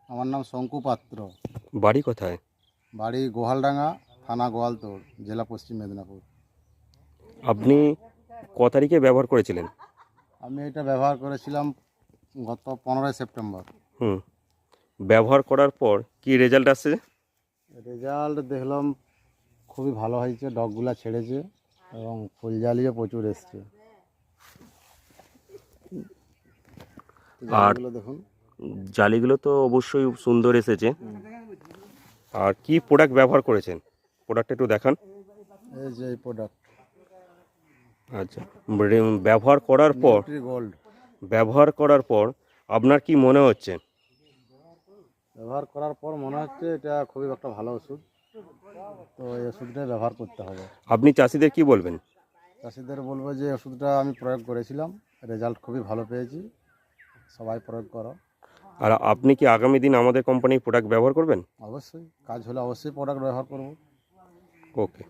আমার নাম শঙ্কু পাত্র। বাড়ি কোথায়? বাড়ি গোহালডাঙ্গা, থানা গোয়ালতোড়, জেলা পশ্চিম মেদিনীপুর। আপনি ক তারিখে ব্যবহার করেছিলেন? আমি এটা ব্যবহার করেছিলাম গত 15ই সেপ্টেম্বর। হুম। ব্যবহার করার পর কি রেজাল্ট আসছে? রেজাল্ট দেখলাম খুবই ভালো হয়েছে, ডগগুলা ছেড়েছে এবং ফুলজালিও প্রচুর এসছে। আর জালিগুলো দেখুন। জালিগুলো তো অবশ্যই সুন্দর এসেছে। আর কি প্রোডাক্ট ব্যবহার করেছেন? প্রোডাক্টটা একটু দেখান। এই যে এই প্রোডাক্ট আচ্ছা, ব্যবহার করার পর গোল্ড ব্যবহার করার পর আপনার কি মনে হচ্ছে? ব্যবহার করার পর মনে হচ্ছে এটা খুবই একটা ভালো ওষুধ, তো এই ওষুধটাই ব্যবহার করতে হবে। আপনি চাষিদের কি বলবেন? চাষিদের বলবো যে ওষুধটা আমি প্রয়োগ করেছিলাম, রেজাল্ট খুবই ভালো পেয়েছি, সবাই প্রয়োগ করো। আর আপনি কি আগামী দিন আমাদের কোম্পানির প্রোডাক্ট ব্যবহার করবেন? অবশ্যই, কাজ হলে অবশ্যই প্রোডাক্ট ব্যবহার করব। ওকে।